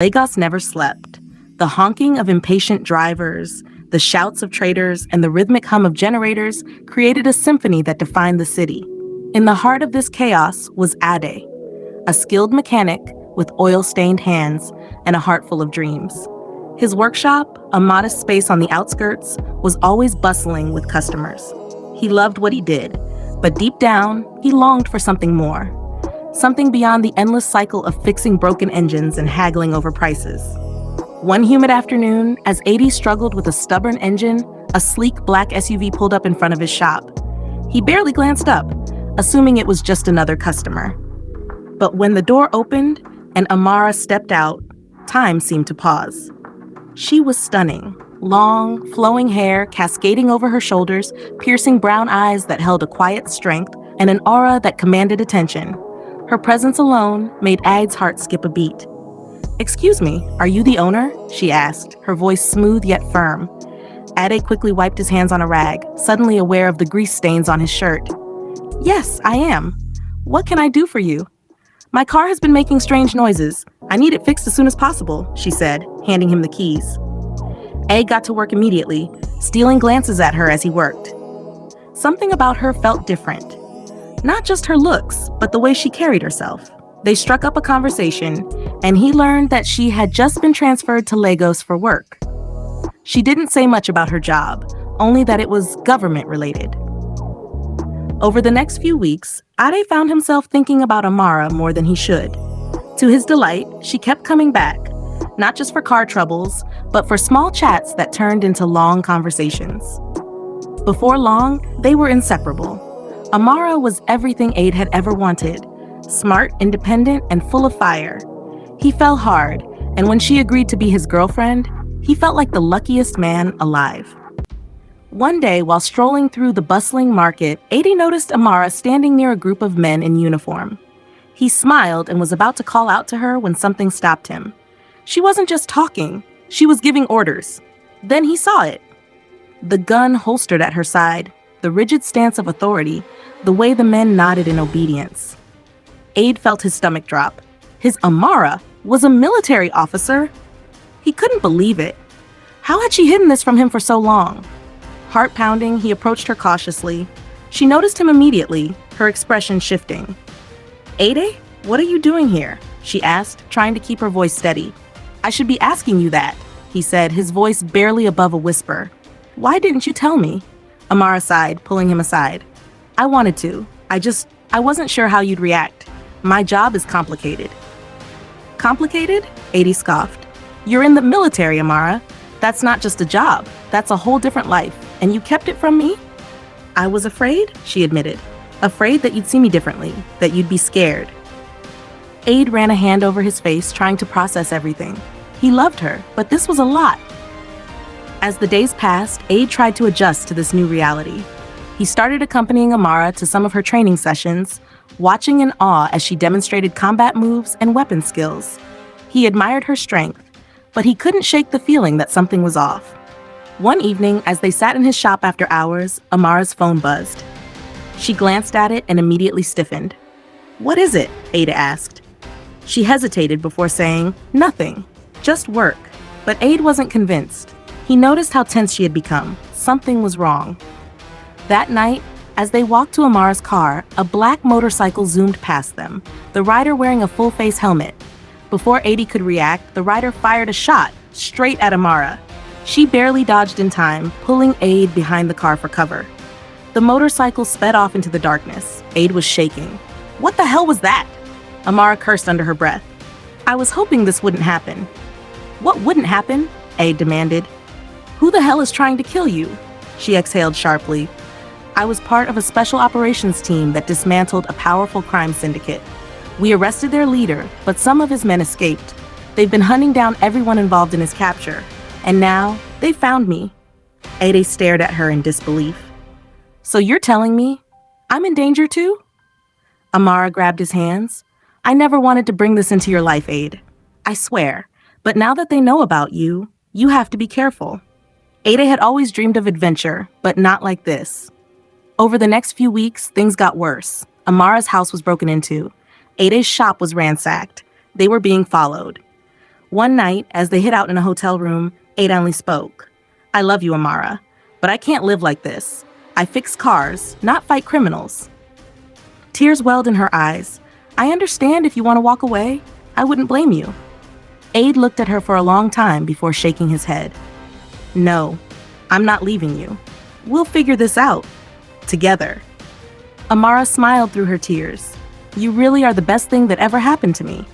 Lagos never slept. The honking of impatient drivers, the shouts of traders, and the rhythmic hum of generators created a symphony that defined the city. In the heart of this chaos was Ade, a skilled mechanic with oil-stained hands and a heart full of dreams. His workshop, a modest space on the outskirts, was always bustling with customers. He loved what he did, but deep down, he longed for something more. Something beyond the endless cycle of fixing broken engines and haggling over prices. One humid afternoon, as Ade struggled with a stubborn engine, a sleek black SUV pulled up in front of his shop. He barely glanced up, assuming it was just another customer. But when the door opened and Amara stepped out, time seemed to pause. She was stunning. Long, flowing hair cascading over her shoulders, piercing brown eyes that held a quiet strength, and an aura that commanded attention. Her presence alone made Ade's heart skip a beat. "Excuse me, are you the owner?" she asked, her voice smooth yet firm. Ade quickly wiped his hands on a rag, suddenly aware of the grease stains on his shirt. "Yes, I am. What can I do for you?" "My car has been making strange noises. I need it fixed as soon as possible," she said, handing him the keys. Ade got to work immediately, stealing glances at her as he worked. Something about her felt different. Not just her looks, but the way she carried herself. They struck up a conversation, and he learned that she had just been transferred to Lagos for work. She didn't say much about her job, only that it was government-related. Over the next few weeks, Ade found himself thinking about Amara more than he should. To his delight, she kept coming back, not just for car troubles, but for small chats that turned into long conversations. Before long, they were inseparable. Amara was everything Ade had ever wanted. Smart, independent, and full of fire. He fell hard, and when she agreed to be his girlfriend, he felt like the luckiest man alive. One day, while strolling through the bustling market, Ade noticed Amara standing near a group of men in uniform. He smiled and was about to call out to her when something stopped him. She wasn't just talking, she was giving orders. Then he saw it. The gun holstered at her side, the rigid stance of authority, the way the men nodded in obedience. Ade felt his stomach drop. His Amara was a military officer. He couldn't believe it. How had she hidden this from him for so long? Heart pounding, he approached her cautiously. She noticed him immediately, her expression shifting. "Ade, what are you doing here?" she asked, trying to keep her voice steady. "I should be asking you that," he said, his voice barely above a whisper. "Why didn't you tell me?" Amara sighed, pulling him aside. "I wanted to. I wasn't sure how you'd react. My job is complicated." "Complicated?" Ade scoffed. "You're in the military, Amara. That's not just a job. That's a whole different life. And you kept it from me?" "I was afraid," she admitted. "Afraid that you'd see me differently, that you'd be scared." Ade ran a hand over his face, trying to process everything. He loved her, but this was a lot. As the days passed, Ade tried to adjust to this new reality. He started accompanying Amara to some of her training sessions, watching in awe as she demonstrated combat moves and weapon skills. He admired her strength, but he couldn't shake the feeling that something was off. One evening, as they sat in his shop after hours, Amara's phone buzzed. She glanced at it and immediately stiffened. "What is it?" Ade asked. She hesitated before saying, "Nothing, just work." But Ade wasn't convinced. He noticed how tense she had become. Something was wrong. That night, as they walked to Amara's car, a black motorcycle zoomed past them, the rider wearing a full-face helmet. Before Ade could react, the rider fired a shot straight at Amara. She barely dodged in time, pulling Ade behind the car for cover. The motorcycle sped off into the darkness. Ade was shaking. "What the hell was that?" Amara cursed under her breath. "I was hoping this wouldn't happen." "What wouldn't happen?" Ade demanded. "Who the hell is trying to kill you?" She exhaled sharply. "I was part of a special operations team that dismantled a powerful crime syndicate. We arrested their leader, but some of his men escaped. They've been hunting down everyone involved in his capture. And now, they found me." Ade stared at her in disbelief. "So you're telling me I'm in danger too?" Amara grabbed his hands. "I never wanted to bring this into your life, Ade. I swear. But now that they know about you, you have to be careful." Ade had always dreamed of adventure, but not like this. Over the next few weeks, things got worse. Amara's house was broken into. Ade's shop was ransacked. They were being followed. One night, as they hid out in a hotel room, Ada only spoke. I love you, Amara, but I can't live like this. I fix cars, not fight criminals. Tears welled in her eyes. I understand if you want to walk away. I wouldn't blame you. Ade looked at her for a long time before shaking his head. No, I'm not leaving you. We'll figure this out. Together. Amara smiled through her tears. You really are the best thing that ever happened to me.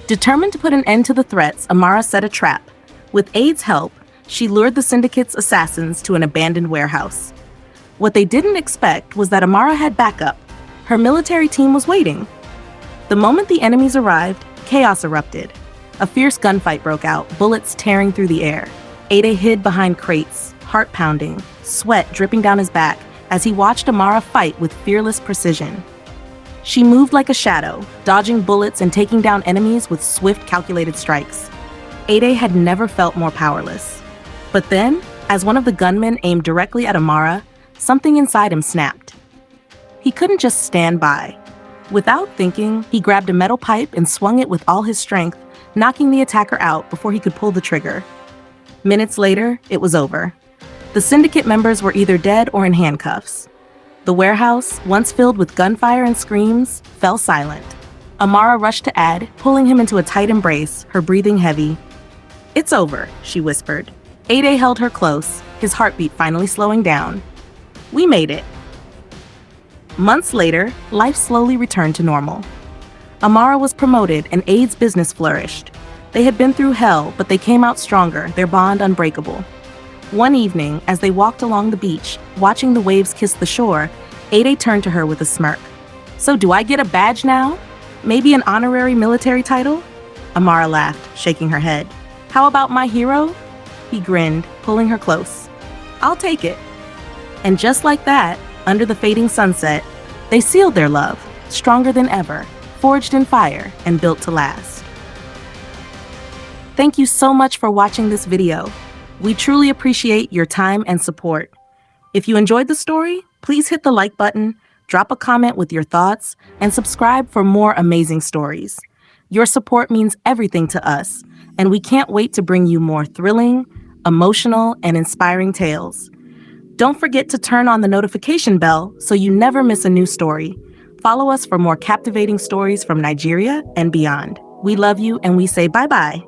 Determined to put an end to the threats, Amara set a trap. With Ade's help, she lured the syndicate's assassins to an abandoned warehouse. What they didn't expect was that Amara had backup. Her military team was waiting. The moment the enemies arrived, chaos erupted. A fierce gunfight broke out, bullets tearing through the air. Ade hid behind crates, heart pounding, sweat dripping down his back as he watched Amara fight with fearless precision. She moved like a shadow, dodging bullets and taking down enemies with swift, calculated strikes. Ade had never felt more powerless. But then, as one of the gunmen aimed directly at Amara, something inside him snapped. He couldn't just stand by. Without thinking, he grabbed a metal pipe and swung it with all his strength, knocking the attacker out before he could pull the trigger. Minutes later, it was over. The syndicate members were either dead or in handcuffs. The warehouse, once filled with gunfire and screams, fell silent. Amara rushed to Ad, pulling him into a tight embrace, her breathing heavy. It's over, she whispered. Ade held her close, his heartbeat finally slowing down. We made it. Months later, life slowly returned to normal. Amara was promoted and Ade's business flourished. They had been through hell, but they came out stronger, their bond unbreakable. One evening, as they walked along the beach, watching the waves kiss the shore, Ade turned to her with a smirk. So do I get a badge now? Maybe an honorary military title? Amara laughed, shaking her head. How about my hero? He grinned, pulling her close. I'll take it. And just like that, under the fading sunset, they sealed their love, stronger than ever, forged in fire and built to last. Thank you so much for watching this video. We truly appreciate your time and support. If you enjoyed the story, please hit the like button, drop a comment with your thoughts, and subscribe for more amazing stories. Your support means everything to us, and we can't wait to bring you more thrilling, emotional, and inspiring tales. Don't forget to turn on the notification bell so you never miss a new story. Follow us for more captivating stories from Nigeria and beyond. We love you and we say bye-bye.